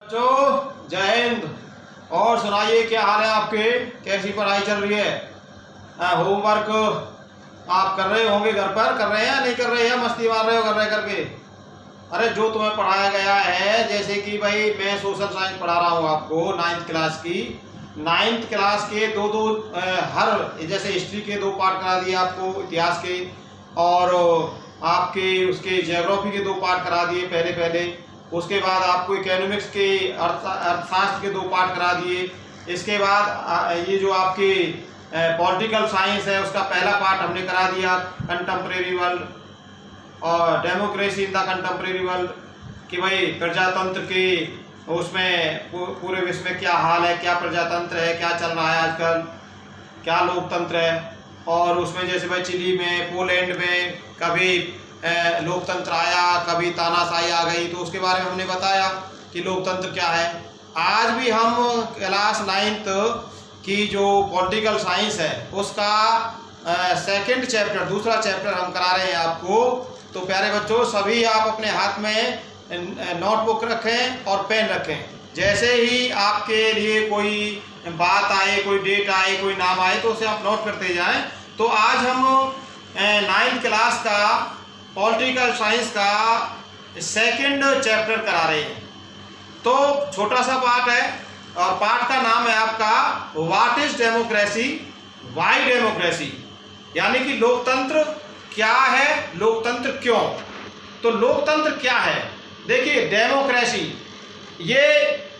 जो जय हिंद। और सुनाइए, क्या हाल है आपके? कैसी पढ़ाई चल रही है? होमवर्क आप कर रहे होंगे, घर पर कर रहे हैं या नहीं कर रहे हैं? मस्ती मार रहे हो कर रहे करके? अरे जो तुम्हें पढ़ाया गया है, जैसे कि भाई मैं सोशल साइंस पढ़ा रहा हूँ आपको 9th क्लास की। 9th क्लास के दो हर जैसे हिस्ट्री के 2 पार्ट करा दिए आपको, इतिहास के, और आपके उसके ज्योग्राफी के 2 पार्ट करा दिए पहले। उसके बाद आपको इकोनॉमिक्स के अर्थशास्त्र के 2 पार्ट करा दिए। इसके बाद ये जो आपके पॉलिटिकल साइंस है उसका पहला पार्ट हमने करा दिया, कंटेम्प्रेरी वर्ल्ड और democracy in the contemporary world, कि भाई प्रजातंत्र के उसमें पूरे विश्व में क्या हाल है, क्या प्रजातंत्र है, क्या चल रहा है आजकल, क्या लोकतंत्र है। और उसमें जैसे भाई चिली में, पोलैंड में कभी लोकतंत्र आया, कभी तानाशाही आ गई, तो उसके बारे में हमने बताया कि लोकतंत्र क्या है। आज भी हम क्लास 9th की जो पॉलिटिकल साइंस है उसका सेकंड चैप्टर, दूसरा चैप्टर हम करा रहे हैं आपको। तो प्यारे बच्चों, सभी आप अपने हाथ में नोटबुक रखें और पेन रखें। जैसे ही आपके लिए कोई बात आए, कोई डेट आए, कोई नाम आए, तो उसे आप नोट करते जाएं। तो आज हम 9th क्लास का पॉलिटिकल साइंस का सेकंड चैप्टर करा रहे हैं। तो छोटा सा पार्ट है और पार्ट का नाम है आपका what is democracy, Y democracy, यानी कि लोकतंत्र क्या है, लोकतंत्र क्यों। तो लोकतंत्र क्या है? देखिए, डेमोक्रेसी ये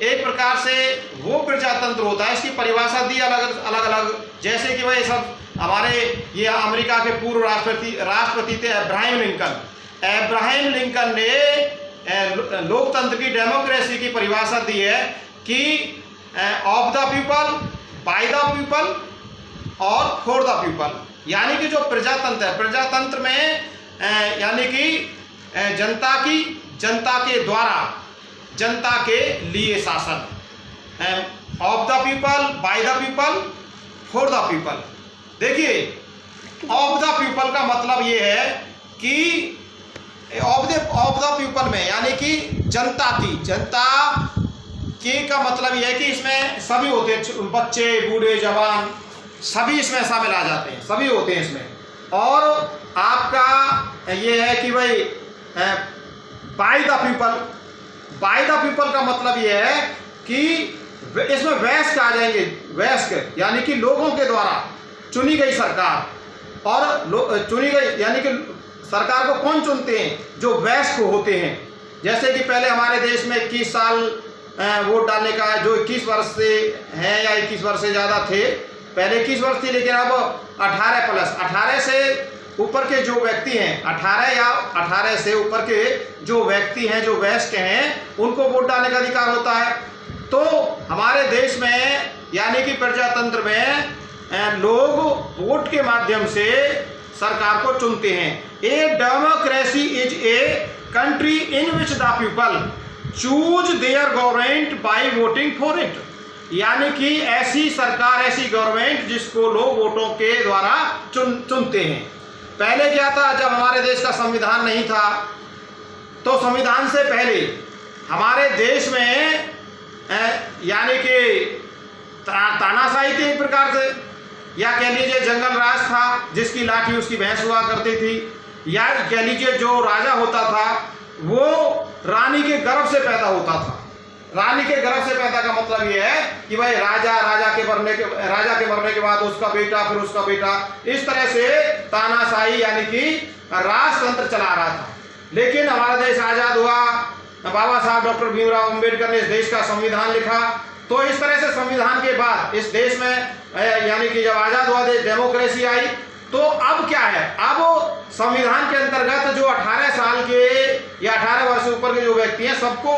एक प्रकार से वो प्रजातंत्र होता है, इसकी परिभाषा दी अलग अलग। जैसे कि भाई सब हमारे ये अमेरिका के पूर्व राष्ट्रपति थे अब्राहम लिंकन ने लोकतंत्र की, डेमोक्रेसी की परिभाषा दी है कि of the people, by the people और फॉर द पीपल। यानी कि जो प्रजातंत्र है, प्रजातंत्र में यानी कि जनता के द्वारा, जनता के लिए शासन। Of the people, by the people, for the people. देखिए, ऑफ द पीपल का मतलब ये है कि ऑफ द पीपल में यानी कि जनता के का मतलब यह है कि इसमें सभी होते हैं, बच्चे, बूढ़े, जवान, सभी इसमें शामिल आ जाते हैं, सभी होते हैं इसमें। और आपका ये है कि भाई बाय द पीपल का मतलब ये है कि इसमें वयस्क आ जाएंगे, वयस्क यानी कि लोगों के द्वारा चुनी गई सरकार। और चुनी गई यानी कि सरकार को कौन चुनते हैं? जो वयस्क होते हैं। जैसे कि पहले हमारे देश में 21 साल वोट डालने का, जो 21 वर्ष से हैं या 21 वर्ष से ज़्यादा थे, पहले 21 वर्ष थी, लेकिन अब 18 से ऊपर के जो व्यक्ति हैं, 18 या 18 से ऊपर के जो व्यक्ति हैं, जो वयस्क हैं, उनको वोट डालने का अधिकार होता है। तो हमारे देश में यानी कि प्रजातंत्र में लोग वोट के माध्यम से सरकार को चुनते हैं। A democracy is a country in which the people choose there government by voting for it. यानी कि ऐसी सरकार, ऐसी गवर्नमेंट जिसको लोग वोटों के द्वारा चुनते हैं। पहले क्या था, जब हमारे देश का संविधान नहीं था, तो संविधान से पहले हमारे देश में यानी कि तानाशाही थी एक प्रकार से, या कह लीजिए जंगल राज था, जिसकी लाठी उसकी भैंस हुआ करती थी, या कह लीजिए जो राजा होता था वो रानी के गर्भ से पैदा होता था। रानी के गर्भ से पैदा का मतलब ये है कि भाई राजा के मरने के बाद उसका बेटा, फिर उसका बेटा, इस तरह से तानाशाही यानी कि राजतंत्र चला रहा था। लेकिन हमारा देश आजाद हुआ, बाबा साहब डॉक्टर भीमराव अंबेडकर ने इस देश का संविधान लिखा। तो इस तरह से संविधान के बाद इस देश में यानी कि जब आजाद हुआ देश, डेमोक्रेसी आई। तो अब क्या है, अब संविधान के अंतर्गत जो 18 साल के या 18 वर्ष से ऊपर के जो व्यक्ति हैं, सबको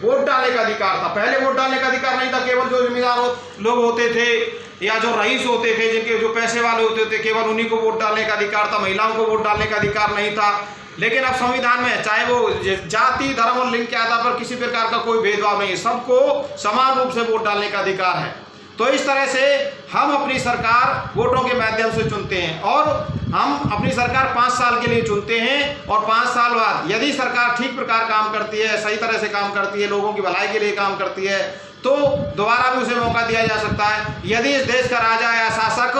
वोट डालने का अधिकार था। पहले वोट डालने का अधिकार नहीं था, केवल जो जिम्मेदार लोग होते थे या जो रईस होते थे, जिनके जो पैसे वाले होते थे, केवल उन्हीं को वोट डालने का अधिकार था। महिलाओं को वोट डालने का अधिकार नहीं था। लेकिन अब संविधान में चाहे वो जाति, धर्म और लिंग के आधार पर किसी प्रकार का कोई भेदभाव नहीं है, सबको समान रूप से वोट डालने का अधिकार है। तो इस तरह से हम अपनी सरकार वोटों के माध्यम से चुनते हैं और हम अपनी सरकार 5 साल के लिए चुनते हैं और 5 साल बाद यदि सरकार ठीक प्रकार काम करती है, सही तरह से काम करती है, लोगों की भलाई के लिए काम करती है, तो दोबारा भी उसे मौका दिया जा सकता है। यदि इस देश का राजा या शासक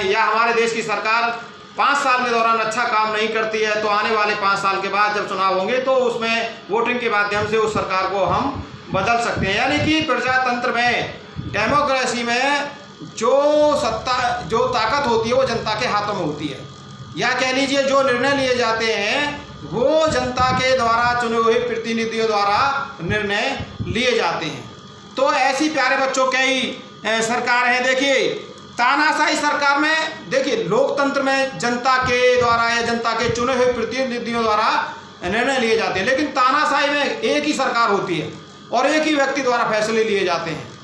या हमारे देश की सरकार 5 साल के दौरान अच्छा काम नहीं करती है तो आने वाले 5 साल के बाद जब चुनाव होंगे तो उसमें वोटिंग के माध्यम से उस सरकार को हम बदल सकते हैं। यानी कि प्रजातंत्र में, डेमोक्रेसी में जो सत्ता, जो ताकत होती है वो जनता के हाथों में होती है, या कह लीजिए जो निर्णय लिए जाते हैं वो जनता के द्वारा चुने हुए प्रतिनिधियों द्वारा निर्णय लिए जाते हैं। तो ऐसी प्यारे बच्चों कई सरकार है। देखिए तानाशाही सरकार में, देखिए लोकतंत्र में जनता के द्वारा या जनता के चुने हुए प्रतिनिधियों द्वारा निर्णय लिए जाते हैं, लेकिन तानाशाही में एक ही सरकार होती है और एक ही व्यक्ति द्वारा फैसले लिए जाते हैं।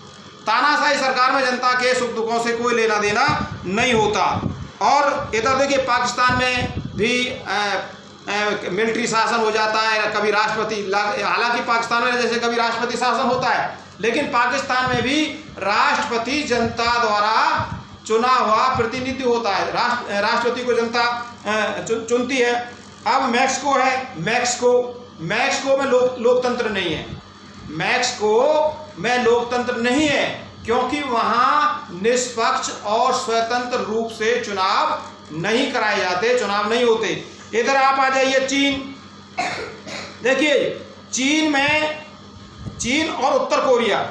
तानाशाही सरकार में जनता के सुख दुखों से कोई लेना देना नहीं होता। और इधर देखिए पाकिस्तान में भी मिलिट्री शासन हो जाता है, कभी राष्ट्रपति, हालांकि पाकिस्तान में जैसे कभी राष्ट्रपति शासन होता है, लेकिन पाकिस्तान में भी राष्ट्रपति जनता द्वारा चुना हुआ प्रतिनिधि होता है। राष्ट्रपति को जनता चुनती है। अब मैक्सिको है, मैक्सिको में लोकतंत्र नहीं है। मैक्सिको में लोकतंत्र नहीं है क्योंकि वहाँ निष्पक्ष और स्वतंत्र रूप से चुनाव नहीं कराए जाते, चुनाव नहीं होते। इधर आप आ जाइए चीन। देखिए चीन और उत्तर कोरिया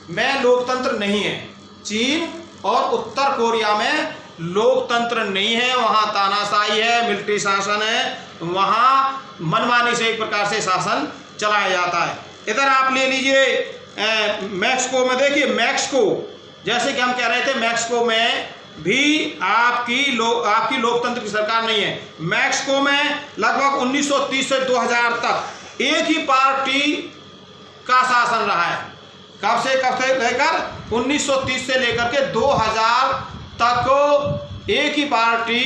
में लोकतंत्र नहीं है। चीन और उत्तर कोरिया में लोकतंत्र नहीं है, वहाँ तानाशाही है, मिलिट्री शासन है, वहाँ मनमानी से एक प्रकार से शासन चलाया जाता है। इधर आप ले लीजिए मैक्सिको में। देखिए मैक्सिको, जैसे कि हम कह रहे थे, मैक्सिको में भी आपकी लोकतंत्र की सरकार नहीं है। मैक्सिको में लगभग 1930 से 2000 तक एक ही पार्टी का शासन रहा है। कब से लेकर 1930 से लेकर के 2000 तक एक ही पार्टी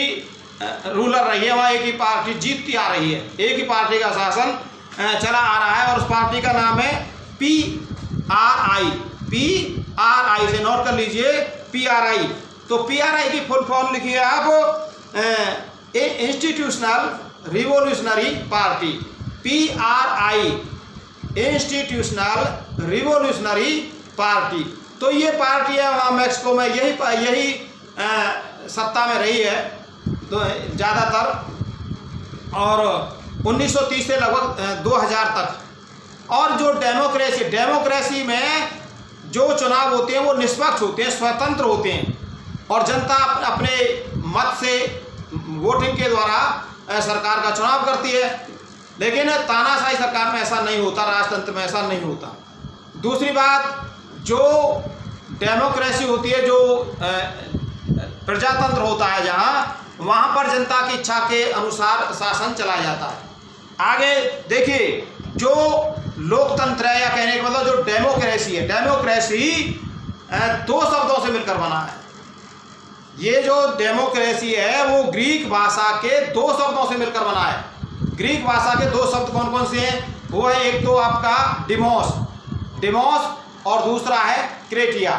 रूलर रही है, वहाँ एक ही पार्टी जीतती आ रही है, एक ही पार्टी का शासन चला आ रहा है और उस पार्टी का नाम है PRI से नोट कर लीजिए, PRI। तो PRI की फुल फॉर्म लिखिए आप, institutional revolutionary party, PRI, institutional revolutionary party. तो ये पार्टी है वहाँ मैक्सिको में, यही सत्ता में रही है तो ज़्यादातर, और 1930 से लगभग 2000 तक। और जो डेमोक्रेसी में जो चुनाव होते हैं वो निष्पक्ष होते हैं, स्वतंत्र होते हैं और जनता अपने मत से वोटिंग के द्वारा सरकार का चुनाव करती है। लेकिन तानाशाही सरकार में ऐसा नहीं होता, राजतंत्र में ऐसा नहीं होता। दूसरी बात, जो डेमोक्रेसी होती है, जो प्रजातंत्र होता है, जहाँ वहाँ पर जनता की इच्छा के अनुसार शासन चलाया जाता है। आगे देखिए जो लोकतंत्र है, या कहने का मतलब जो डेमोक्रेसी है, डेमोक्रेसी 2 शब्दों से मिलकर बना है। ये जो डेमोक्रेसी है वो ग्रीक भाषा के 2 शब्दों से मिलकर बना है। ग्रीक भाषा के 2 शब्द कौन कौन से हैं? वो है एक तो आपका डिमोस और दूसरा है क्रेटिया।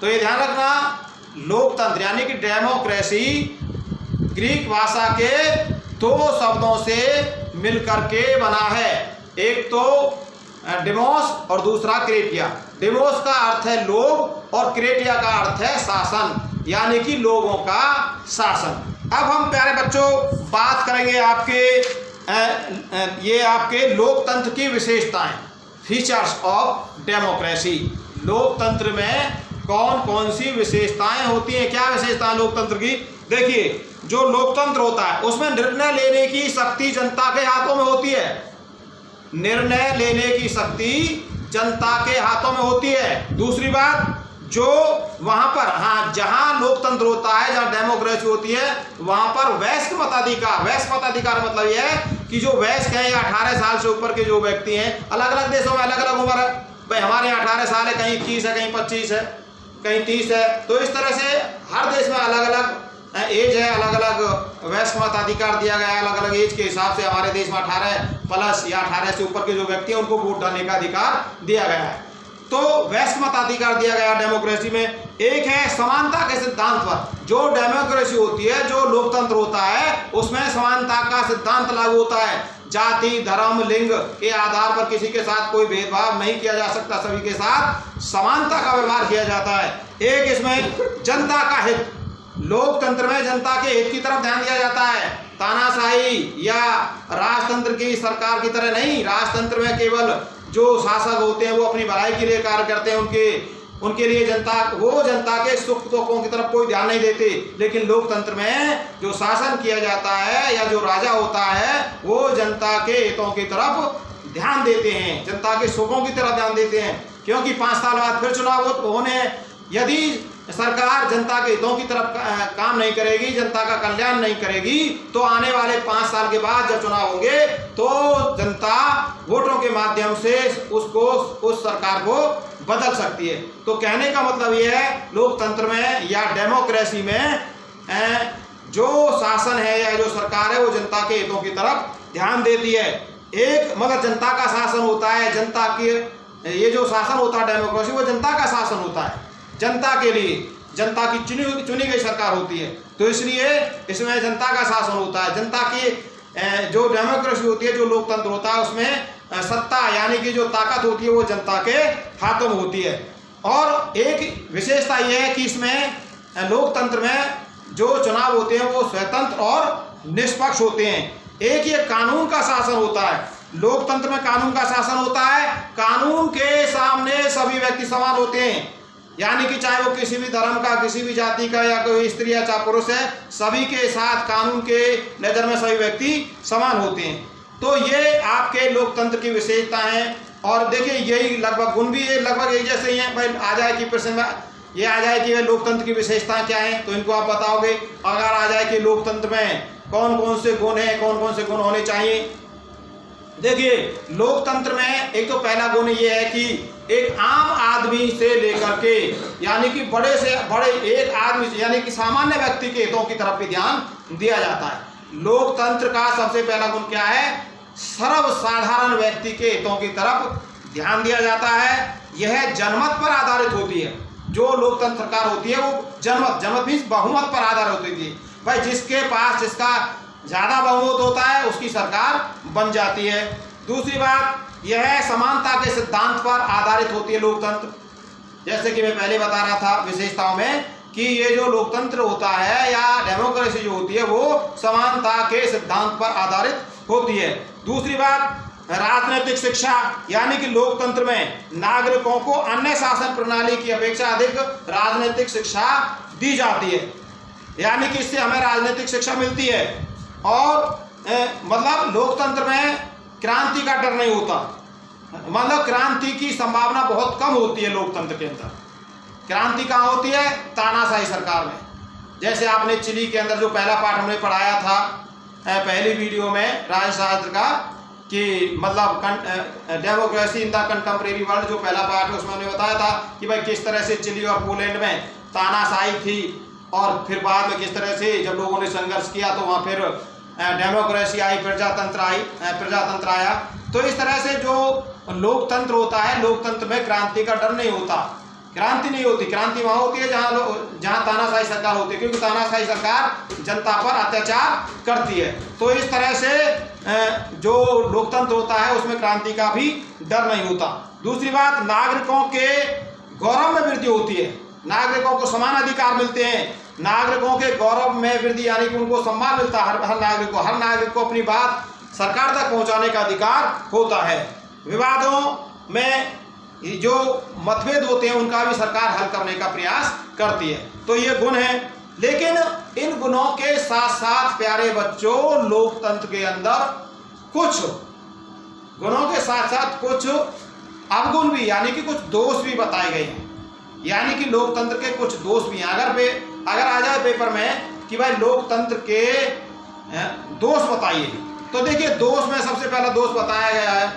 तो ये ध्यान रखना, लोकतंत्र यानी कि डेमोक्रेसी ग्रीक भाषा के 2 शब्दों से मिलकर के बना है, एक तो डिमोस और दूसरा क्रेटिया। डिमोस का अर्थ है लोग और क्रेटिया का अर्थ है शासन, यानी कि लोगों का शासन। अब हम प्यारे बच्चों बात करेंगे आपके लोकतंत्र की विशेषताएं, फीचर्स ऑफ डेमोक्रेसी। लोकतंत्र में कौन कौन सी विशेषताएं होती हैं, क्या विशेषताएं लोकतंत्र की? देखिए जो लोकतंत्र होता है उसमें निर्णय लेने की शक्ति जनता के हाथों में होती है। निर्णय लेने की शक्ति जनता के हाथों में होती है। दूसरी बात, जो वहां पर जहां लोकतंत्र होता है, जहां डेमोक्रेसी होती है, वहां पर वयस्क मताधिकार मतलब यह है कि जो वयस्क हैं या 18 साल से ऊपर के जो व्यक्ति हैं, अलग अलग देशों में अलग अलग उम्र है। भाई हमारे यहाँ 18 साल है, कहीं 21 है, कहीं 25 है, कहीं 30 है। तो इस तरह से हर देश में अलग अलग एज है, अलग अलग वयस्क मताधिकार दिया गया है। अलग अलग एज के हिसाब से हमारे देश में 18 प्लस या 18 से ऊपर के जो व्यक्ति हैं उनको वोट डालने का अधिकार दिया गया है। तो वयस्क मताधिकार दिया गया डेमोक्रेसी में। एक है समानता के सिद्धांत पर। जो डेमोक्रेसी होती है, जो लोकतंत्र होता है, उसमें समानता का सिद्धांत लागू होता है। जाति, धर्म, लिंग के आधार पर किसी के साथ कोई भेदभाव नहीं किया जा सकता, सभी के साथ समानता का व्यवहार किया जाता है। एक इसमें जनता का हित, लोकतंत्र में जनता के हित की तरफ ध्यान दिया जाता है। तानाशाही या राजतंत्र की सरकार की तरह नहीं। राजतंत्र में केवल जो शासक होते हैं वो अपनी भलाई के लिए कार्य करते हैं, उनके लिए जनता के सुख दुखों की तरफ कोई ध्यान नहीं देते। लेकिन लोकतंत्र में जो शासन किया जाता है या जो राजा होता है वो जनता के हितों की तरफ ध्यान देते हैं, जनता के सुखों की तरफ ध्यान देते हैं। क्योंकि 5 साल बाद फिर चुनाव होने, यदि सरकार जनता के हितों की तरफ काम नहीं करेगी, जनता का कल्याण नहीं करेगी, तो आने वाले 5 साल के बाद जब चुनाव होंगे तो जनता वोटों के माध्यम से उस सरकार को बदल सकती है। तो कहने का मतलब यह है, लोकतंत्र में या डेमोक्रेसी में जो शासन है या जो सरकार है वो जनता के हितों की तरफ ध्यान देती है। एक मतलब जनता का शासन होता है, जनता के ये जो शासन होता है डेमोक्रेसी, वो जनता का शासन होता है, जनता के लिए, जनता की चुनी गई सरकार होती है। तो इसलिए इसमें जनता का शासन होता है। जनता की जो डेमोक्रेसी होती है, जो लोकतंत्र होता है, उसमें सत्ता यानी कि जो ताकत होती है वो जनता के हाथों में होती है। और एक विशेषता यह है कि इसमें लोकतंत्र में जो चुनाव होते हैं वो स्वतंत्र और निष्पक्ष होते हैं। एक ये कानून का शासन होता है, लोकतंत्र में कानून का शासन होता है। कानून के सामने सभी व्यक्ति समान होते हैं, यानी कि चाहे वो किसी भी धर्म का, किसी भी जाति का, या कोई स्त्री या चाहे पुरुष है, सभी के साथ कानून के नज़र में सभी व्यक्ति समान होते हैं। तो ये आपके लोकतंत्र की विशेषता है। और देखिए यही लगभग गुण भी ये लगभग एक जैसे ही हैं। भाई आ जाए कि प्रश्न में ये आ जाए कि लोकतंत्र की विशेषताएं क्या हैं, तो इनको आप बताओगे। अगर आ जाए कि लोकतंत्र में कौन कौन से गुण हैं, कौन कौन से गुण होने चाहिए। देखिए लोकतंत्र में एक तो पहला गुण ये है कि एक आम आदमी से लेकर के, यानी कि बड़े से बड़े एक आदमी से, यानी कि सामान्य व्यक्ति के हितों की तरफ भी ध्यान दिया जाता है। लोकतंत्र का सबसे पहला गुण क्या है? सर्वसाधारण व्यक्ति के हितों की तरफ ध्यान दिया जाता है। यह जनमत पर आधारित होती है। जो लोकतंत्र सरकार होती है वो जनमत मीन्स बहुमत पर आधारित होती है। भाई जिसके पास जिसका ज़्यादा बहुमत होता है उसकी सरकार बन जाती है। दूसरी बात यह समानता के सिद्धांत पर आधारित होती है लोकतंत्र। जैसे कि मैं पहले बता रहा था विशेषताओं में कि ये जो लोकतंत्र होता है या डेमोक्रेसी जो होती है वो समानता के सिद्धांत पर आधारित होती है। दूसरी बात राजनीतिक शिक्षा, यानी कि लोकतंत्र में नागरिकों को अन्य शासन प्रणाली की अपेक्षा अधिक राजनीतिक शिक्षा दी जाती है, यानी कि इससे हमें राजनीतिक शिक्षा मिलती है। और मतलब लोकतंत्र में क्रांति का डर नहीं होता, मतलब क्रांति की संभावना बहुत कम होती है लोकतंत्र के अंदर। क्रांति कहाँ होती है? तानाशाही सरकार में। जैसे आपने चिली के अंदर जो पहला पाठ हमने पढ़ाया था पहली वीडियो में राजशास्त्र का, कि मतलब democracy in the contemporary world, जो पहला पाठ है उसमें हमने बताया था कि भाई किस तरह से चिली और पोलैंड में तानाशाही थी और फिर बाद में किस तरह से जब लोगों ने संघर्ष किया तो वहाँ फिर डेमोक्रेसी आई, प्रजातंत्र आया। तो इस तरह से जो लोकतंत्र होता है, लोकतंत्र में क्रांति का डर नहीं होता, क्रांति नहीं होती। क्रांति वहाँ होती है जहाँ तानाशाही सरकार होती है, क्योंकि तानाशाही सरकार जनता पर अत्याचार करती है। तो इस तरह से जो लोकतंत्र होता है उसमें क्रांति का भी डर नहीं होता। दूसरी बात नागरिकों के गौरव में वृद्धि होती है, नागरिकों को समान अधिकार मिलते हैं। नागरिकों के गौरव में वृद्धि यानी कि उनको सम्मान मिलता है। हर नागरिक को अपनी बात सरकार तक पहुंचाने का अधिकार होता है। विवादों में जो मतभेद होते हैं उनका भी सरकार हल करने का प्रयास करती है। तो ये गुण है। लेकिन इन गुणों के साथ साथ प्यारे बच्चों, लोकतंत्र के अंदर कुछ गुणों के साथ साथ कुछ अवगुण भी, यानी कि कुछ दोष भी बताए गए हैं। यानी कि लोकतंत्र के कुछ दोष भी हैं। अगर आ जाए पेपर में कि भाई लोकतंत्र के दोष बताइए, तो देखिए दोष में सबसे पहला दोष बताया गया है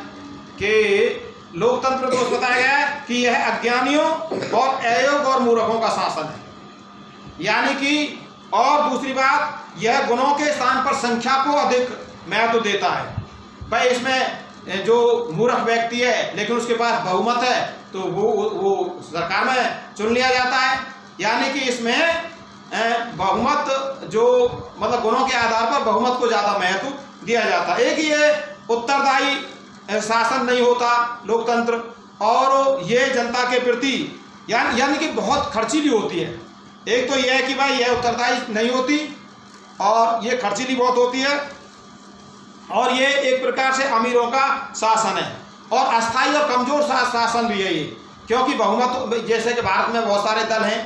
कि लोकतंत्र में दोष बताया गया है कि यह अज्ञानियों और अयोग्य और मूर्खों का शासन है। यानी कि और दूसरी बात, यह गुणों के स्थान पर संख्या को अधिक महत्व देता है। भाई इसमें जो मूर्ख व्यक्ति है लेकिन उसके पास बहुमत है, तो वो सरकार में चुन लिया जाता है। यानी कि इसमें बहुमत जो मतलब गुणों के आधार पर बहुमत को ज़्यादा महत्व दिया जाता है। एक ये उत्तरदायी शासन नहीं होता लोकतंत्र, और ये जनता के प्रति यानी कि बहुत खर्चीली होती है। एक तो यह है कि भाई यह उत्तरदायी नहीं होती और ये खर्चीली बहुत होती है, और ये एक प्रकार से अमीरों का शासन है, और अस्थायी और कमज़ोर शासन भी है ये। क्योंकि बहुमत, जैसे कि भारत में बहुत सारे दल हैं,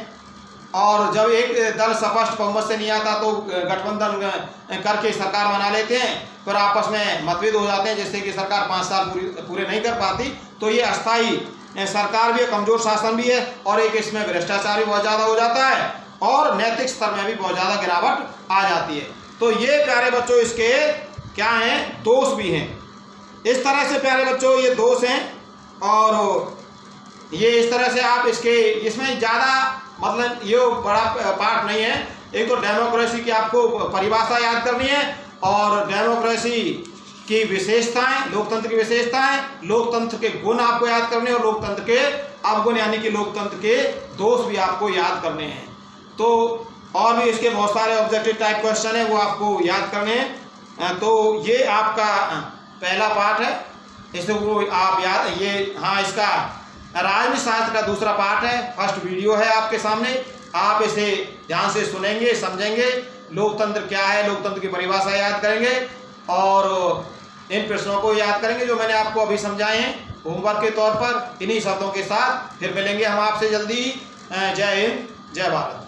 और जब एक दल स्पष्ट बहुमत से नहीं आता तो गठबंधन करके सरकार बना लेते हैं, फिर आपस में मतभेद हो जाते हैं, जिससे कि सरकार 5 साल पूरे नहीं कर पाती। तो ये अस्थायी सरकार भी है, कमज़ोर शासन भी है, और एक इसमें भ्रष्टाचार भी बहुत ज़्यादा हो जाता है, और नैतिक स्तर में भी बहुत ज़्यादा गिरावट आ जाती है। तो ये प्यारे बच्चों इसके क्या हैं, दोष भी हैं। इस तरह से प्यारे बच्चों ये दोष हैं, और ये इस तरह से आप इसमें ज़्यादा मतलब ये बड़ा पार्ट नहीं है। एक तो डेमोक्रेसी की आपको परिभाषा याद करनी है, और डेमोक्रेसी की विशेषताएं, लोकतंत्र की विशेषताएं, लोकतंत्र के गुण आपको याद करने हैं, और लोकतंत्र के अवगुण यानी कि लोकतंत्र के दोष भी आपको याद करने हैं। तो और भी इसके बहुत सारे ऑब्जेक्टिव टाइप क्वेश्चन है, वो आपको याद करने हैं। तो ये आपका पहला पार्ट है, इसे वो आप याद इसका राजनीति शास्त्र का दूसरा पार्ट है, फर्स्ट वीडियो है आपके सामने। आप इसे ध्यान से सुनेंगे, समझेंगे, लोकतंत्र क्या है, लोकतंत्र की परिभाषा याद करेंगे, और इन प्रश्नों को याद करेंगे जो मैंने आपको अभी समझाए हैं होमवर्क के तौर पर। इन्हीं शब्दों के साथ फिर मिलेंगे हम आपसे जल्दी। जय हिंद, जय भारत।